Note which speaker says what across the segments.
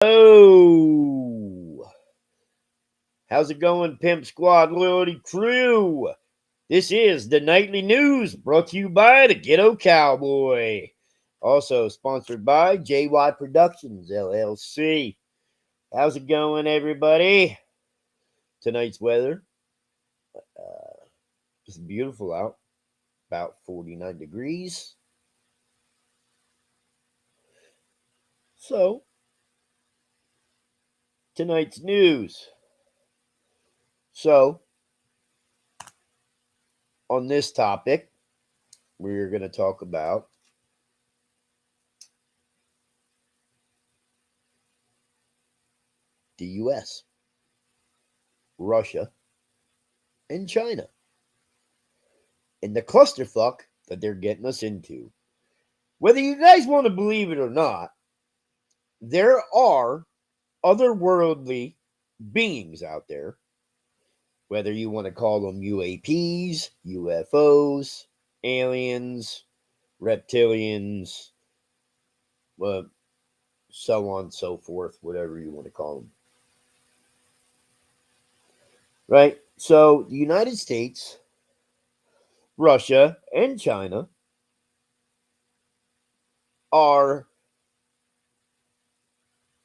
Speaker 1: Oh, how's it going, Pimp Squad Loyalty Crew? This is the Nightly News brought to you by the Ghetto Cowboy. Also sponsored by jyproductions, LLC. How's it going, everybody? Tonight's weather is beautiful out, about 49 degrees. So, tonight's news. So, on this topic, we're going to talk about the US, Russia, and China, and the clusterfuck that they're getting us into. Whether you guys want to believe it or not, there are otherworldly beings out there, whether you want to call them UAPs, UFOs, aliens, reptilians, uh, so on and so forth, whatever you want to call them. Right? So, the United States, Russia, and China are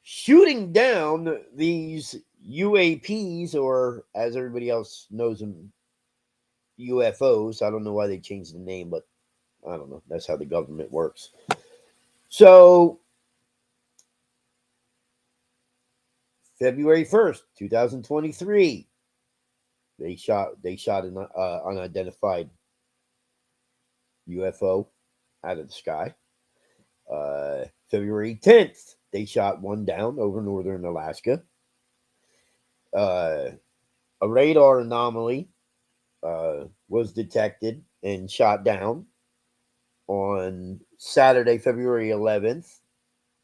Speaker 1: shooting down these UAPs, or as everybody else knows them, UFOs. I don't know why they changed the name, but I don't know. That's how the government works. So, February 1st, 2023, they shot an unidentified UFO out of the sky. February 10th, they shot one down over northern Alaska. Uh, a radar anomaly was detected and shot down on Saturday, February 11th,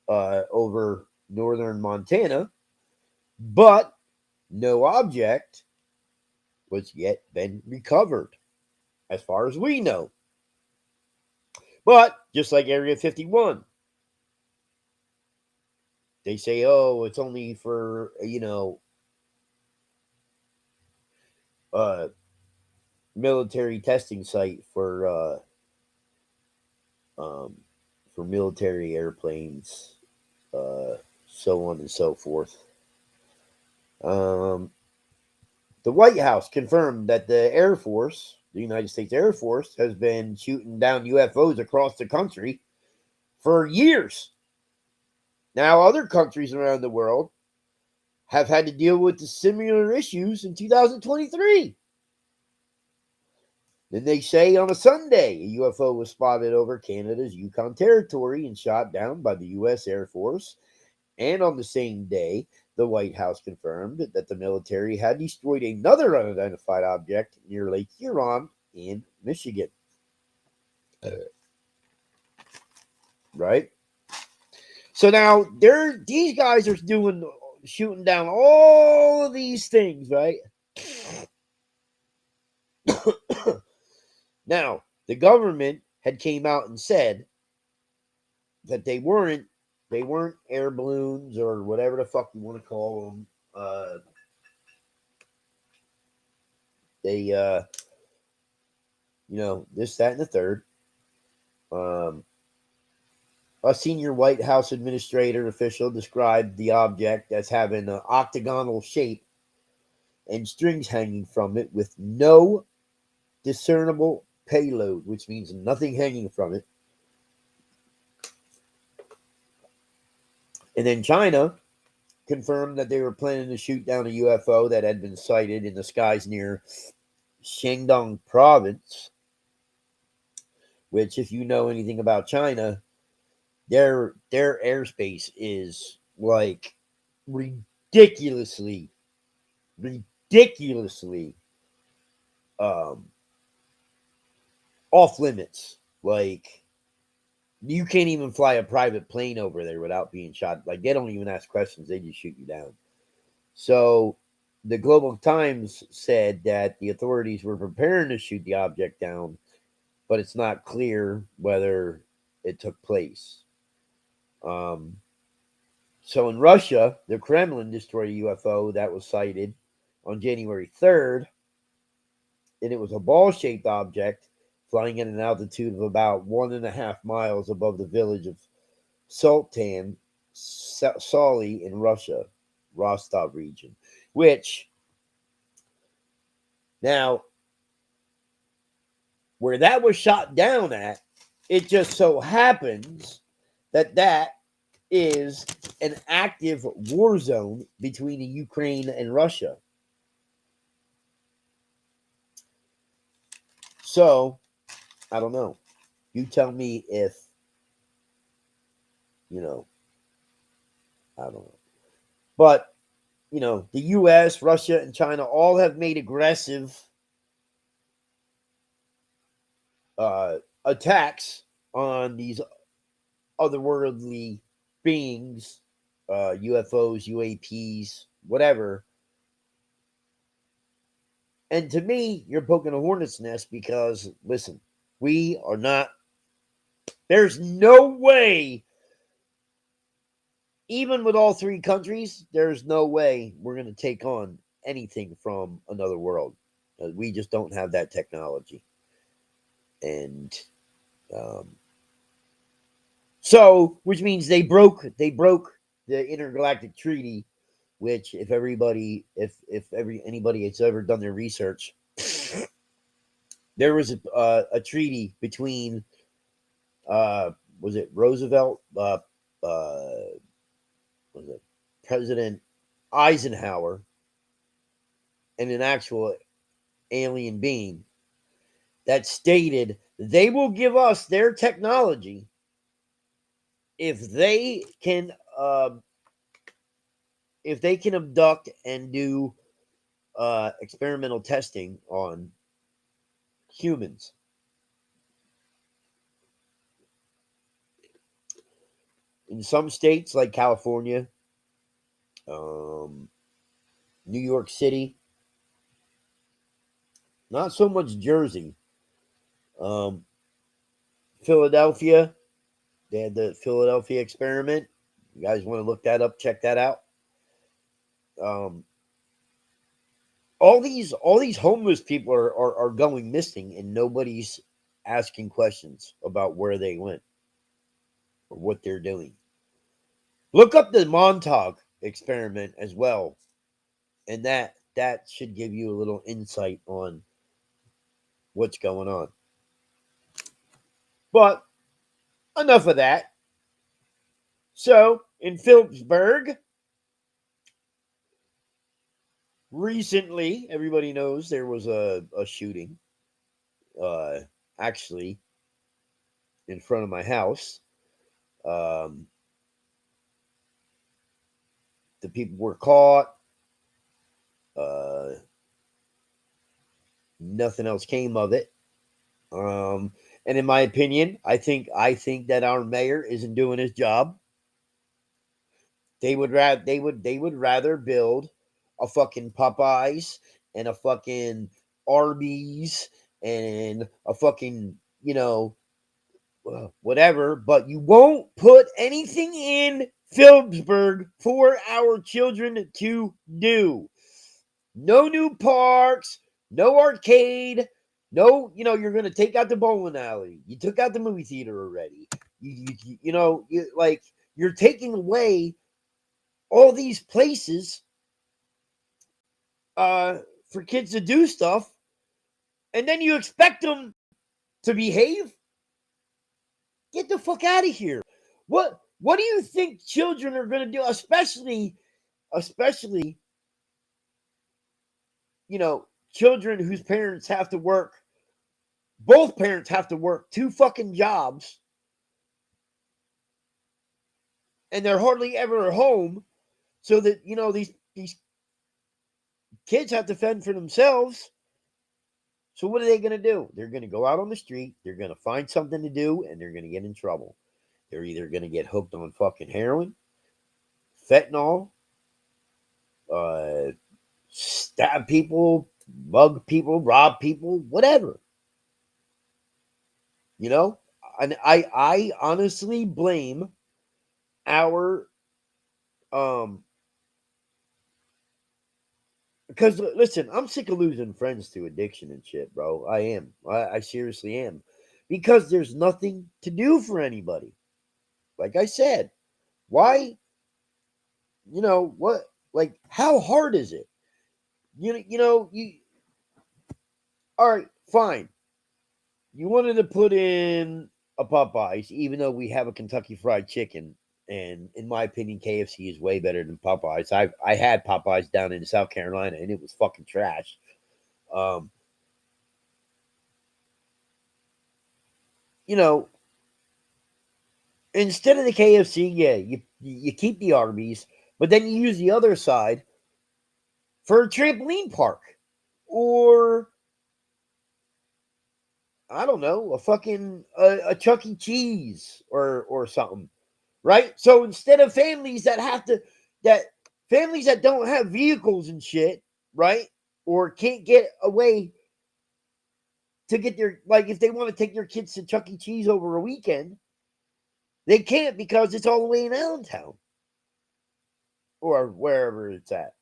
Speaker 1: over northern Montana, but no object was yet been recovered, as far as we know. But just like Area 51, they say, oh, it's only for, uh, military testing site um, for military airplanes, uh, so on and so forth. Um, the White House confirmed that the Air Force, the United States Air Force, has been shooting down UFOs across the country for years. Now, other countries around the world have had to deal with the similar issues in 2023. Then they say on a Sunday, a UFO was spotted over Canada's Yukon Territory and shot down by the U.S. Air Force. And on the same day, the White House confirmed that the military had destroyed another unidentified object near Lake Huron in Michigan. Right? So now these guys are shooting down all of these things, right? Now, the government had came out and said that they weren't air balloons or whatever the fuck you want to call them. They this, that, and the third. Um, a senior White House administrator official described the object as having an octagonal shape and strings hanging from it with no discernible payload, which means nothing hanging from it. And then China confirmed that they were planning to shoot down a UFO that had been sighted in the skies near Shandong province, which, if you know anything about China, their airspace is like ridiculously ridiculously um off limits. Like, you can't even fly a private plane over there without being shot. Like, they don't even ask questions, they just shoot you down. So the Global Times said that the authorities were preparing to shoot the object down, but it's not clear whether it took place. Um, So in Russia, the Kremlin destroyed a UFO that was sighted on January 3rd, and it was a ball shaped object flying at an altitude of about 1.5 miles above the village of Sultan Sali in Russia, Rostov region. Which, now, where that was shot down at, it just so happens that that is an active war zone between Ukraine and Russia. So, I don't know. You tell me if, you know, I don't know. But, the US, Russia, and China all have made aggressive attacks on these otherworldly beings, UFOs, UAPs, whatever. And to me, you're poking a hornet's nest because, listen, we are not, there's no way, even with all three countries, there's no way we're going to take on anything from another world. We just don't have that technology. And um, so, which means they broke the intergalactic treaty, which if anybody has ever done their research, there was a treaty between was it Roosevelt, was it President Eisenhower, and an actual alien being that stated they will give us their technology if they can abduct and do experimental testing on humans. In some states like California, New York City, not so much Jersey, um, Philadelphia, they had the Philadelphia experiment. You guys want to look that up? Check that out. Um, all these homeless people are going missing, and nobody's asking questions about where they went or what they're doing. Look up the Montauk experiment as well, and that should give you a little insight on what's going on. But enough of that. So in Phillipsburg, recently, everybody knows there was a shooting, uh, actually, in front of my house. Um, the people were caught. Uh, Nothing else came of it. And in my opinion, I think that our mayor isn't doing his job. They would rather build a fucking Popeyes and a fucking Arby's and a fucking whatever, but you won't put anything in Phillipsburg for our children to do. No new parks, no arcade, no, you're going to take out the bowling alley. You took out the movie theater already. You're taking away all these places for kids to do stuff, and then you expect them to behave? Get the fuck out of here. What do you think children are going to do, especially children whose parents have to work, both parents have to work two fucking jobs, and they're hardly ever home, so that these kids have to fend for themselves. So what are they going to do? They're going to go out on the street, they're going to find something to do, and they're going to get in trouble. They're either going to get hooked on fucking heroin, fentanyl, uh, stab people, mug people, rob people, whatever. And I honestly blame our Um, because listen, I'm sick of losing friends to addiction and shit, bro. I am. I seriously am. Because there's nothing to do for anybody. Like I said, why? What? Like, how hard is it? You. All right, fine. You wanted to put in a Popeyes, even though we have a Kentucky Fried Chicken, and in my opinion, KFC is way better than Popeyes. I had Popeyes down in South Carolina, and it was fucking trash. Um, you know, instead of the KFC, yeah, you keep the Arby's, but then you use the other side for a trampoline park, or I don't know, a fucking a Chuck E. Cheese or something, right? So instead of that families that don't have vehicles and shit, right, or can't get away to get their, like, if they want to take their kids to Chuck E. Cheese over a weekend, they can't because it's all the way in Allentown or wherever it's at.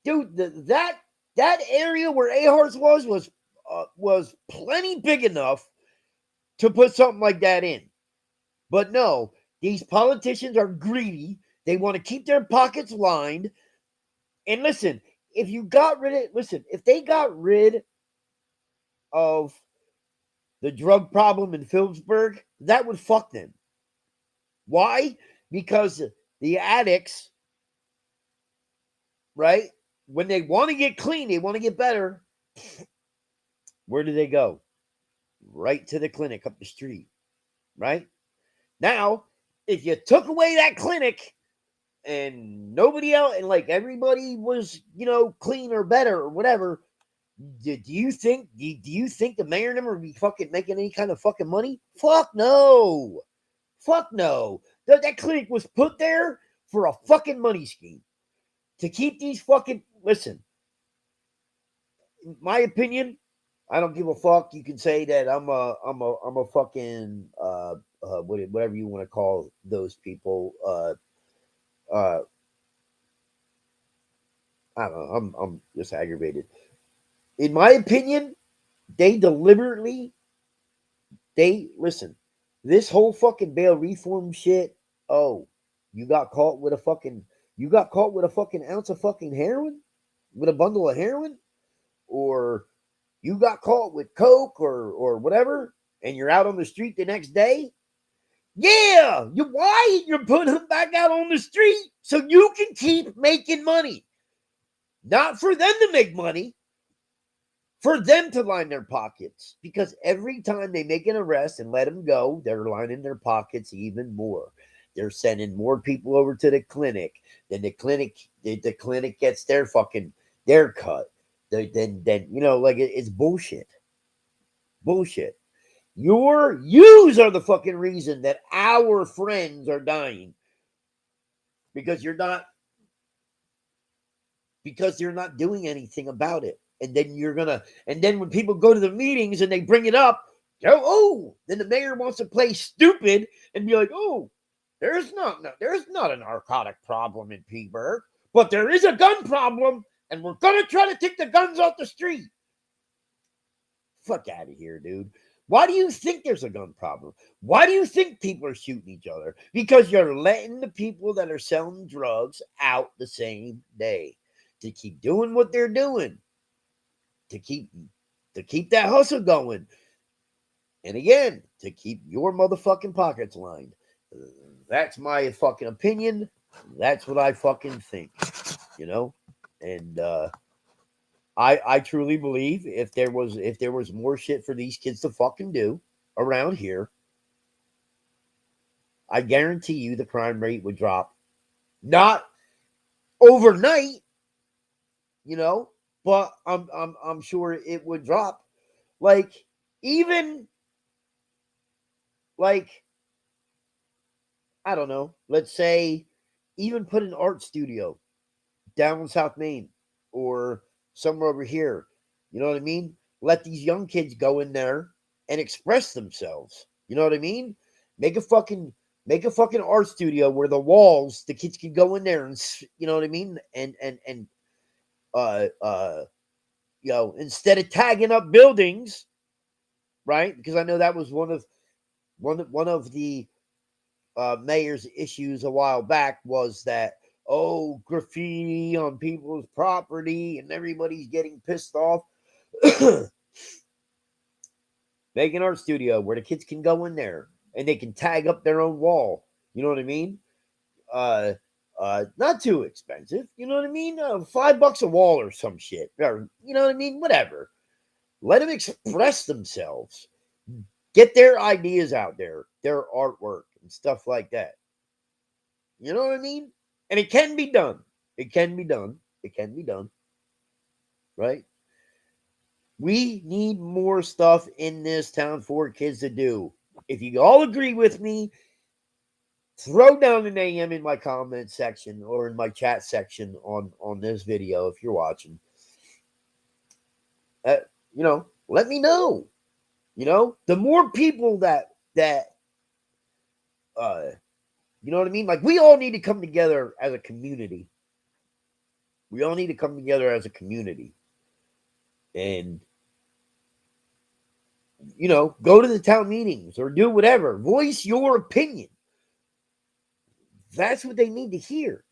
Speaker 1: Dude, that area where Ahar's was plenty big enough to put something like that in. But no, these politicians are greedy. They want to keep their pockets lined. And listen, if they got rid of the drug problem in Phillipsburg, that would fuck them. Why? Because the addicts, right? When they want to get clean, they want to get better. Where do they go? Right to the clinic up the street, right? Now, if you took away that clinic and nobody else, and like everybody was, clean or better or whatever, do you think the mayor and them would be fucking making any kind of fucking money? Fuck no. Fuck no. That clinic was put there for a fucking money scheme. To keep these fucking, listen, in my opinion, I don't give a fuck. You can say that I'm a fucking whatever you want to call those people. Uh I don't know. I'm just aggravated. In my opinion, they deliberately they listen. This whole fucking bail reform shit. Oh, you got caught with a fucking ounce of fucking heroin, with a bundle of heroin, or you got caught with coke or whatever, and you're out on the street the next day. Yeah, you're putting them back out on the street so you can keep making money, not for them to make money, for them to line their pockets. Because every time they make an arrest and let them go, they're lining their pockets even more. They're sending more people over to the clinic. Then the clinic gets their cut. Then like it's bullshit. Bullshit. Yous are the fucking reason that our friends are dying because you're not doing anything about it. And then when people go to the meetings and they bring it up, then the mayor wants to play stupid and be like, oh, there's not a narcotic problem in Peteburg, but there is a gun problem, and we're gonna try to take the guns off the street. Fuck out of here, dude. Why do you think there's a gun problem? Why do you think people are shooting each other? Because you're letting the people that are selling drugs out the same day to keep doing what they're doing, to keep that hustle going, and again, to keep your motherfucking pockets lined. That's my fucking opinion. That's what I fucking think, you know? And I truly believe if there was more shit for these kids to fucking do around here, I guarantee you the crime rate would drop. Not overnight, you know, but I'm sure it would drop. Like, even like, I don't know, let's say even put an art studio down in South Main or somewhere over here. You know what I mean? Let these young kids go in there and express themselves. You know what I mean? Make a fucking Make a fucking art studio where the walls, the kids can go in there and, you know what I mean? And uh, uh, instead of tagging up buildings, right? Because I know that was one of the mayor's issues a while back was that, oh, graffiti on people's property and everybody's getting pissed off. Make an art studio where the kids can go in there and they can tag up their own wall. You know what I mean? Uh, not too expensive. You know what I mean? $5 a wall or some shit. Or, you know what I mean? Whatever. Let them express themselves. Get their ideas out there, their artwork and stuff like that. You know what I mean? And it can be done. It can be done. It can be done. Right? We need more stuff in this town for kids to do. If you all agree with me, throw down an AM in my comment section or in my chat section on this video if you're watching. Uh, let me know. The more people that you know what I mean? Like, we all need to come together as a community. We all need to come together as a community. And, go to the town meetings or do whatever. Voice your opinion. That's what they need to hear.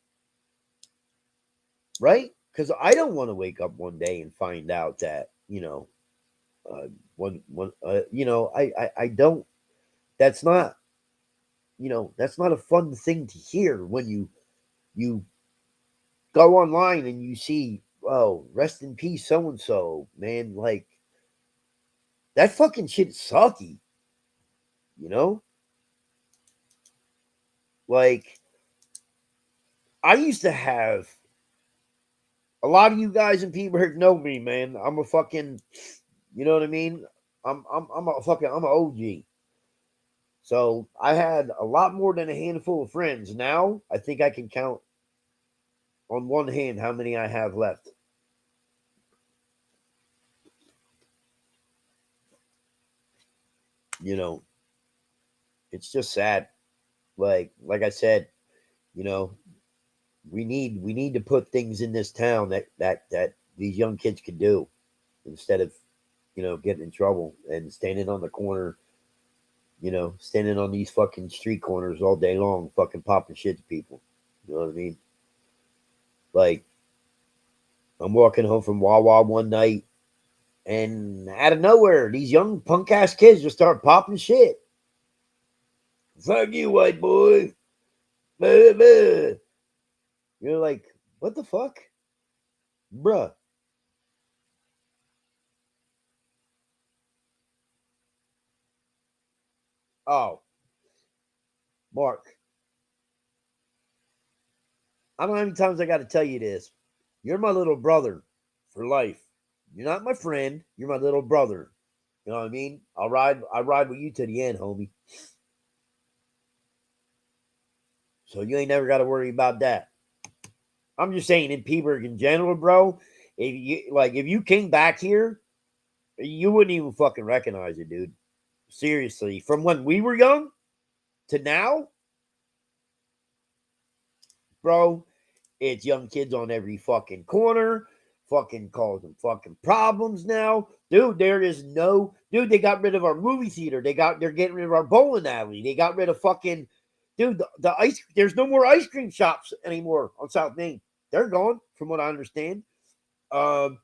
Speaker 1: Right? Because I don't want to wake up one day and find out that, I don't, that's not, that's not a fun thing to hear when you go online and you see, oh, rest in peace, so and so, man. Like, that fucking shit's sucky, you know? Like, I used to have a lot of you guys and people here know me, man. I'm a fucking, you know what I mean? I'm an OG. So I had a lot more than a handful of friends. Now I think I can count on one hand how many I have left. It's just sad. Like I said, we need to put things in this town that these young kids can do instead of getting in trouble and standing on the corner, standing on these fucking street corners all day long, fucking popping shit to people. You know what I mean? Like, I'm walking home from Wawa one night, and out of nowhere, these young punk ass kids just start popping shit. Fuck you, white boy. Blah, blah. You're like, what the fuck? Bruh. Oh, Mark. I don't know how many times I got to tell you this. You're my little brother for life. You're not my friend. You're my little brother. You know what I mean? I ride with you to the end, homie. So you ain't never got to worry about that. I'm just saying, in Peaburg in general, bro. If you came back here, you wouldn't even fucking recognize it, dude. Seriously, from when we were young to now, bro, it's young kids on every fucking corner, fucking causing fucking problems now. Dude, there is no dude, they got rid of our movie theater. They're getting rid of our bowling alley. They got rid of fucking dude, the ice there's no more ice cream shops anymore on South Main. They're gone, from what I understand. Um,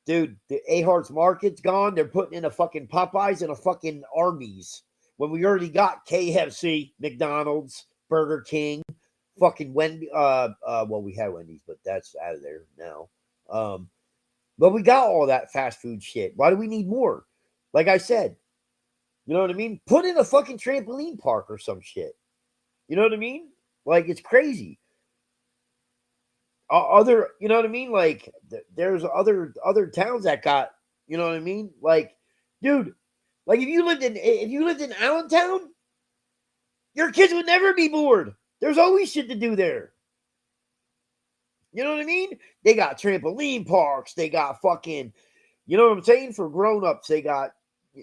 Speaker 1: dude, the Ahart's Market's gone. They're putting in a fucking Popeyes and a fucking Arby's when we already got KFC, McDonald's, Burger King, fucking Wendy. Well, we had Wendy's, but that's out of there now. But we got all that fast food shit. Why do we need more? Like I said, you know what I mean? Put in a fucking trampoline park or some shit. You know what I mean? Like, it's crazy. Other, you know what I mean? Like, there's other towns that got, you know what I mean? Like, dude, like if you lived in Allentown, your kids would never be bored. There's always shit to do there. You know what I mean? They got trampoline parks. They got fucking, you know what I'm saying? For grown-ups, they got,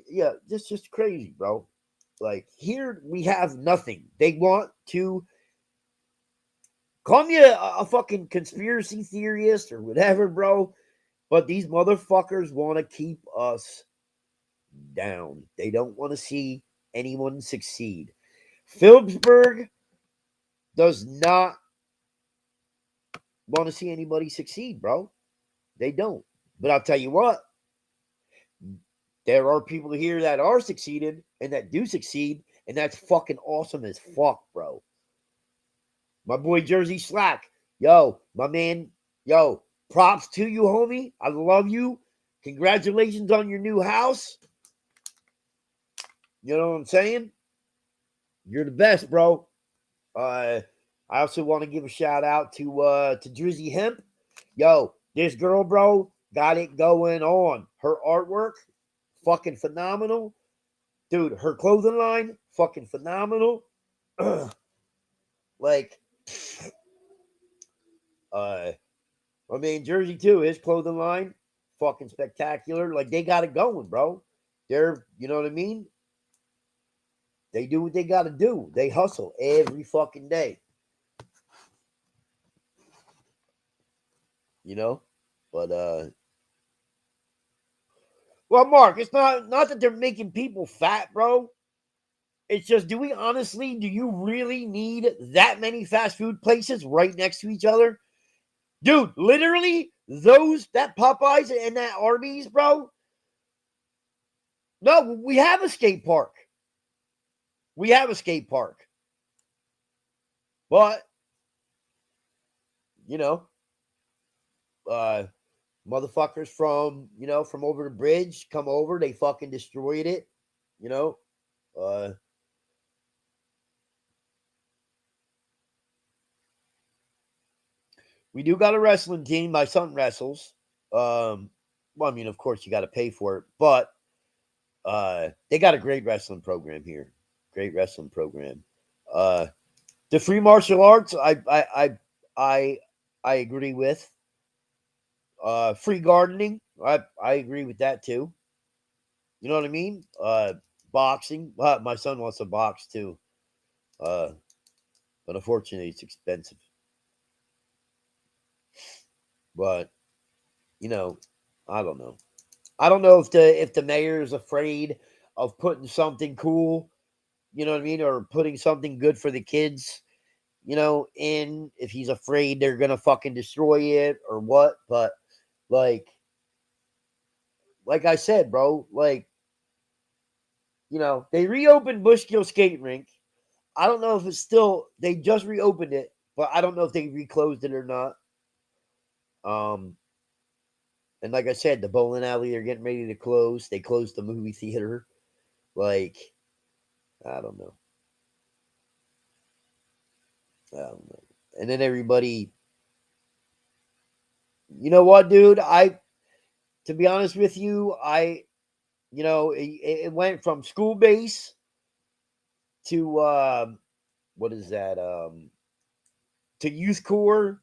Speaker 1: yeah, just crazy, bro. Like, here we have nothing. They want to call me a fucking conspiracy theorist or whatever, bro. But these motherfuckers want to keep us down. They don't want to see anyone succeed. Phillipsburg does not want to see anybody succeed, bro. They don't. But I'll tell you what, there are people here that are succeeded and that do succeed, and that's fucking awesome as fuck, bro. My boy Jersey Slack, yo, my man, yo, props to you, homie. I love you. Congratulations on your new house. You know what I'm saying? You're the best, bro. I also want to give a shout out to Drizzy Hemp. Yo, this girl, bro, got it going on. Her artwork, fucking phenomenal. Dude, her clothing line, fucking phenomenal. Like, I mean, Jersey too, his clothing line, fucking spectacular. Like, they got it going, bro. They're, you know what I mean? They do what they got to do. They hustle every fucking day. You know? But, well, Mark, it's not that they're making people fat, bro. It's just, do you really need that many fast food places right next to each other? Dude, literally, that Popeyes and that Arby's, bro. No, we have a skate park. We have a skate park. But, you know, motherfuckers from over the bridge come over, they fucking destroyed it, you know. We do got a wrestling team. My son wrestles. Well, I mean, of course, you got to pay for it, but they got a great wrestling program here. Great wrestling program. The free martial arts, I agree with. Free gardening, I agree with that too. You know what I mean? Boxing. My son wants to box too. But unfortunately, it's expensive. But you know, I don't know. I don't know if the mayor is afraid of putting something cool, you know what I mean, or putting something good for the kids, in, if he's afraid they're gonna fucking destroy it or what. But like I said, bro, like, they reopened Bushkill Skate Rink. I don't know if it's still, they just reopened it, but I don't know if they reclosed it or not. And like I said, the bowling alley, they're getting ready to close. They closed the movie theater. Like, I don't know. I don't know. And then everybody, you know what, dude? To be honest with you, it went from school base to, what is that? To youth corps,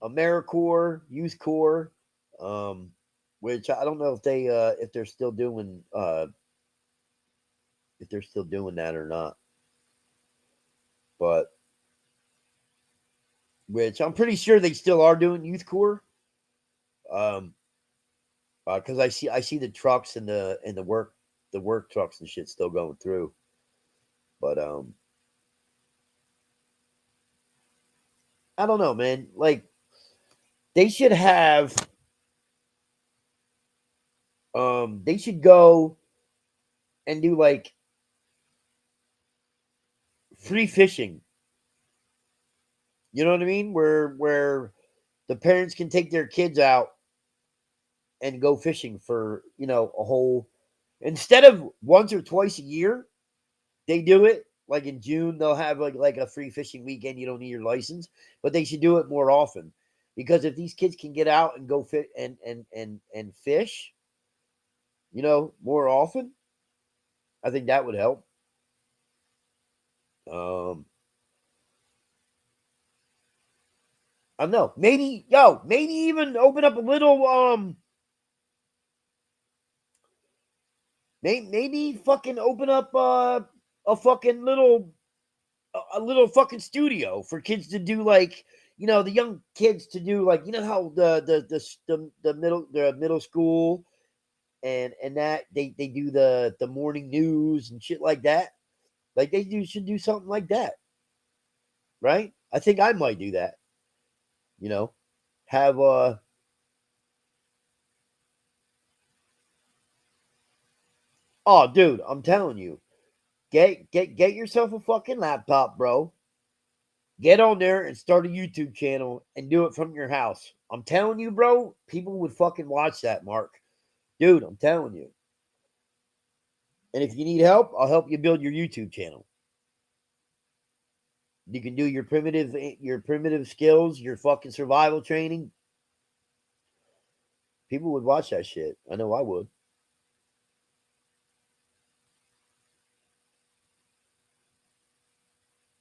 Speaker 1: AmeriCorps, youth corps, um, which I don't know if they're still doing, that or not. But which I'm pretty sure they still are doing youth corps. Um, because I see the trucks and the work trucks and shit still going through. But I don't know, man. Like, they should have, they should go and do like free fishing. You know what I mean? Where the parents can take their kids out and go fishing for, a whole, instead of once or twice a year, they do it like in June. They'll have like a free fishing weekend. You don't need your license, but they should do it more often, because if these kids can get out and go fit and fish, more often, I think that would help. Um, I don't know. Maybe even open up a little Maybe fucking open up a fucking little a little fucking studio for kids to do, like, the young kids to do, like, how the middle school and that they do the morning news and shit like that. Like, should do something like that, right? I think I might do that. You know, have oh, dude, I'm telling you, get yourself a fucking laptop, bro. Get on there and start a YouTube channel and do it from your house. I'm telling you, bro, people would fucking watch that, Mark. Dude, I'm telling you. And if you need help, I'll help you build your YouTube channel. You can do your primitive skills, your fucking survival training. People would watch that shit. I know I would.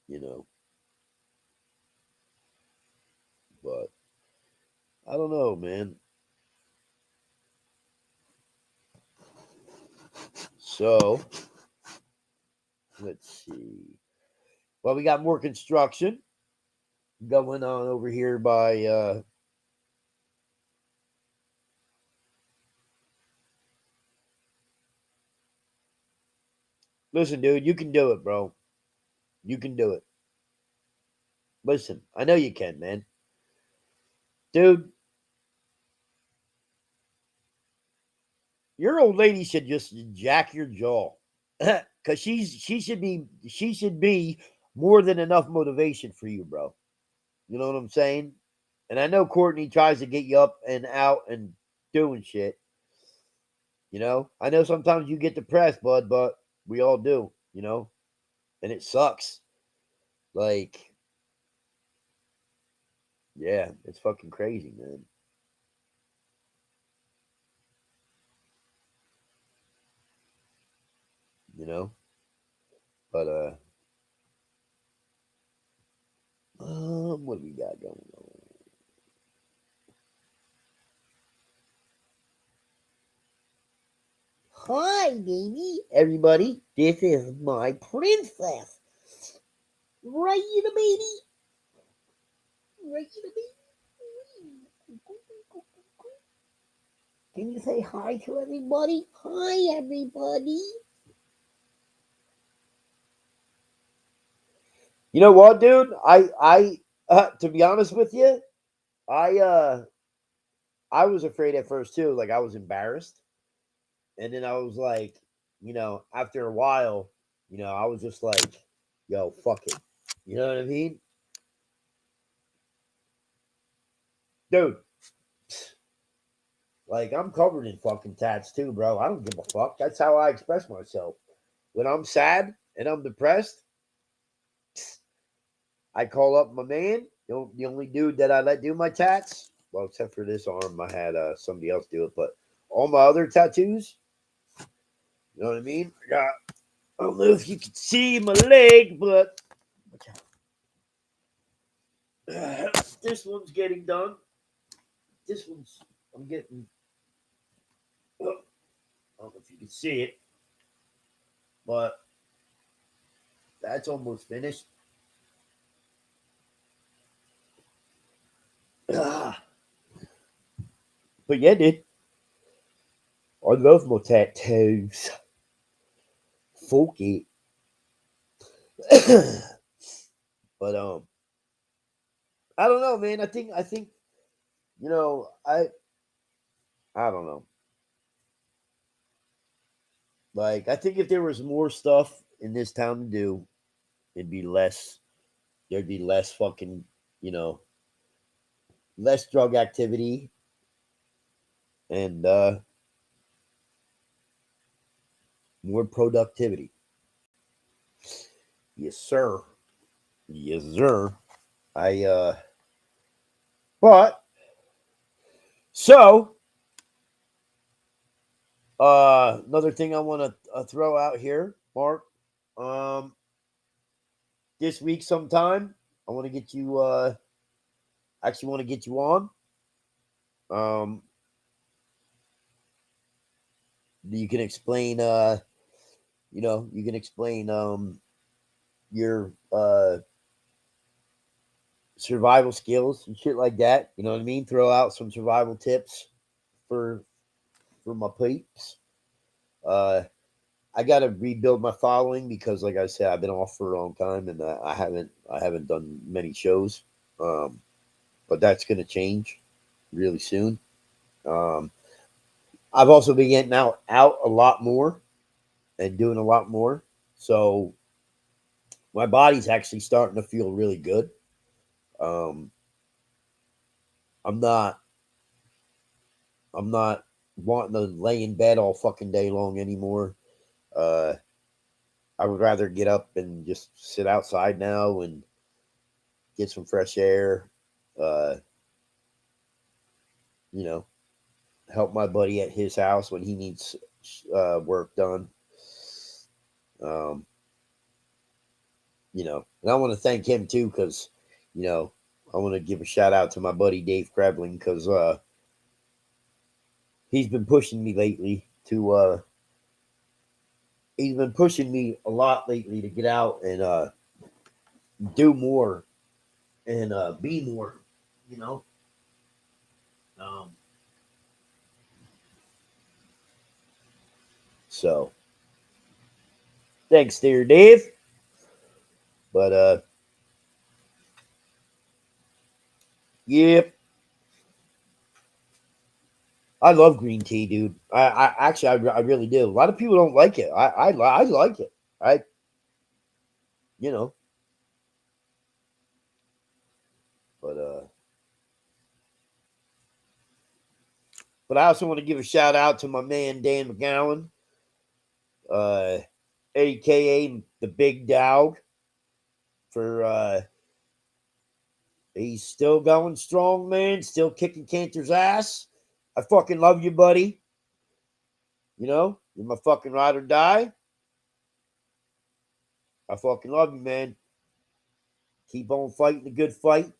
Speaker 1: You know, but I don't know, man. So let's see. Well, we got more construction going on over here by listen, dude, you can do it, bro. You can do it. Listen, I know you can, man. Dude, your old lady should just jack your jaw. Cause she should be more than enough motivation for you, bro. You know what I'm saying? And I know Courtney tries to get you up and out and doing shit. I know sometimes you get depressed, bud, but we all do, and it sucks. Like, yeah, it's fucking crazy, man. You know, but what do we got going on? Hi, baby, everybody. This is my princess, right, baby, right, baby. Can you say hi to everybody? Hi, everybody. You know what, dude? To be honest with you, I I was afraid at first too. Like, I was embarrassed, and then I was like, after a while, I was just like, yo, fuck it. You know what I mean, dude? Like, I'm covered in fucking tats too, bro. I don't give a fuck. That's how I express myself. When I'm sad and I'm depressed, I call up my man. The only dude that I let do my tats, well, except for this arm, I had somebody else do it. But all my other tattoos, you know what I mean? I don't know if you can see my leg, but this one's getting done. This one's, I'm getting, I don't know if you can see it, but that's almost finished. But yeah, dude, I love my tattoos. Fuck it. But I don't know, man. I think you know I don't know. Like, I think if there was more stuff in this town to do, it'd be less. There'd be less fucking, you know, less drug activity and more productivity. Yes, sir. Yes, sir. I but so another thing I want to throw out here, Mark. Um, this week sometime, I want to get you. Actually, want to get you on. Um, You can explain, you can explain your survival skills and shit like that. You know what I mean? Throw out some survival tips for my peeps. Uh, I got to rebuild my following because, like I said, I've been off for a long time and I haven't done many shows. Um, but that's going to change really soon. Um, I've also been getting out a lot more and doing a lot more, so my body's actually starting to feel really good. Um, I'm not I'm not wanting to lay in bed all fucking day long anymore. Uh, I would rather get up and just sit outside now and get some fresh air. Uh, you know, help my buddy at his house when he needs work done. Um, and I want to thank him too because, you know, I want to give a shout out to my buddy Dave Krebling because he's been pushing me lately to. He's been pushing me a lot lately to get out and do more and be more. You know. Um, so thanks, there, Dave. But yep, I love green tea, dude. I actually, I really do. A lot of people don't like it. I like it. I, you know, but I also want to give a shout out to my man Dan McGowan, uh, aka the Big Dog, for he's still going strong, man. Still kicking Cantor's ass. I fucking love you, buddy. You know, you're my fucking ride or die. I fucking love you, man. Keep on fighting the good fight.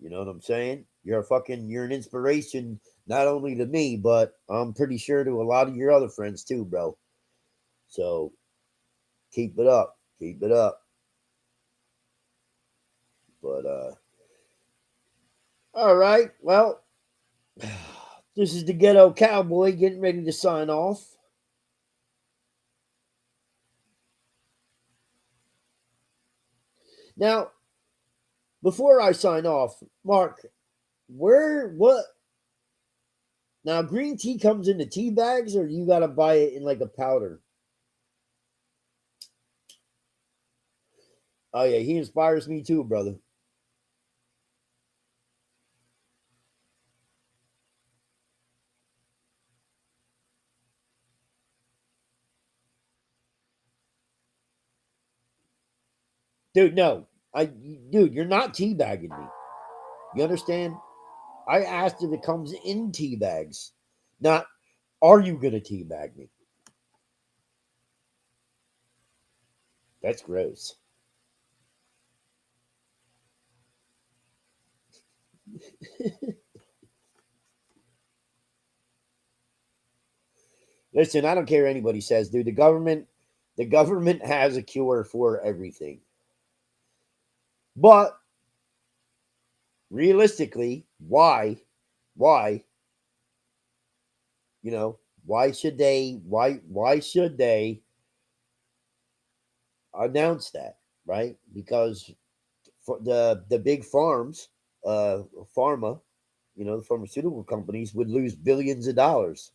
Speaker 1: You know what I'm saying? You're an inspiration not only to me, but I'm pretty sure to a lot of your other friends too, bro. So keep it up. Keep it up. But all right. Well, this is the ghetto cowboy getting ready to sign off. Now, before I sign off, Mark, what now green tea comes in the tea bags or you gotta buy it in like a powder? Oh yeah, he inspires me too, brother. Dude, no. Dude, you're not teabagging me. You understand? I asked if it comes in tea bags. Not are you gonna teabag me? That's gross. Listen, I don't care what anybody says, dude. The government has a cure for everything. But realistically, why, you know, why should they announce that, right? Because for the big farms, uh pharma, the pharmaceutical companies would lose billions of dollars.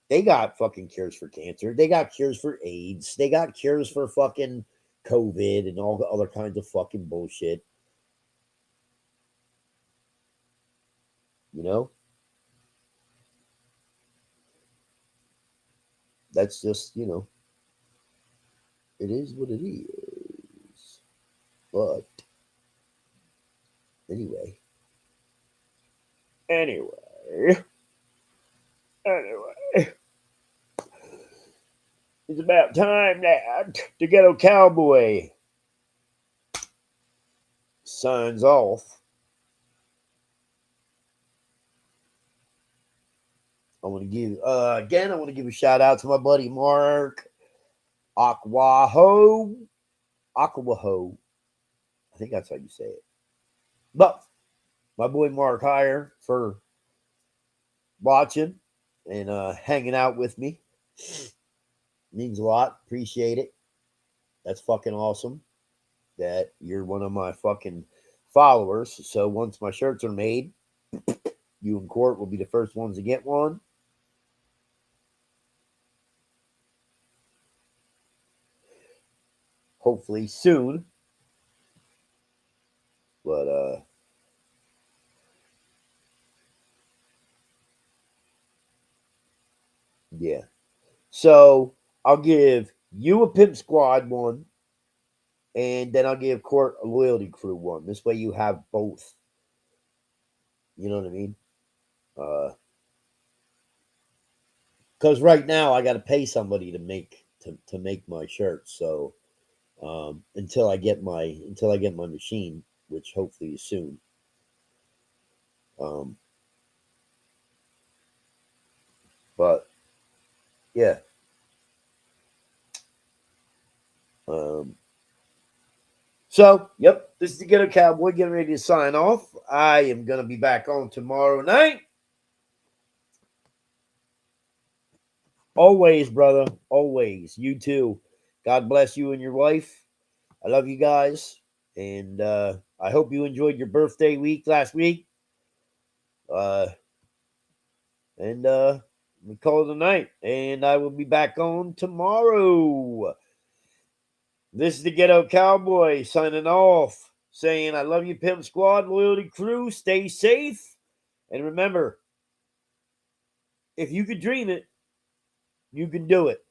Speaker 1: They got fucking cures for cancer. They got cures for AIDS. They got cures for fucking COVID and all the other kinds of fucking bullshit. You know, that's just, it is what it is. But anyway, anyway, anyway, it's about time now to get a cowboy signs off I want to give again. I want to give a shout out to my buddy Mark Aquaho. Aquaho. I think that's how you say it. But my boy Mark Heyer for watching and hanging out with me. Means a lot. Appreciate it. That's fucking awesome that you're one of my fucking followers. So once my shirts are made, you and Court will be the first ones to get one. Hopefully soon. But yeah. So I'll give you a Pimp Squad one, and then I'll give Court a Loyalty Crew one. This way you have both. You know what I mean? Because right now I got to pay somebody to make my shirts. So until I get my machine, which hopefully is soon. Um, but yeah. Um, so yep, this is the Ghetto Cowboy getting ready to sign off. I am gonna be back on tomorrow night. Always, brother. Always. You too. God bless you and your wife. I love you guys. And I hope you enjoyed your birthday week last week. Uh, and we call it a night. And I will be back on tomorrow. This is the Ghetto Cowboy signing off, saying I love you, Pimp Squad, Loyalty Crew. Stay safe. And remember, if you could dream it, you can do it.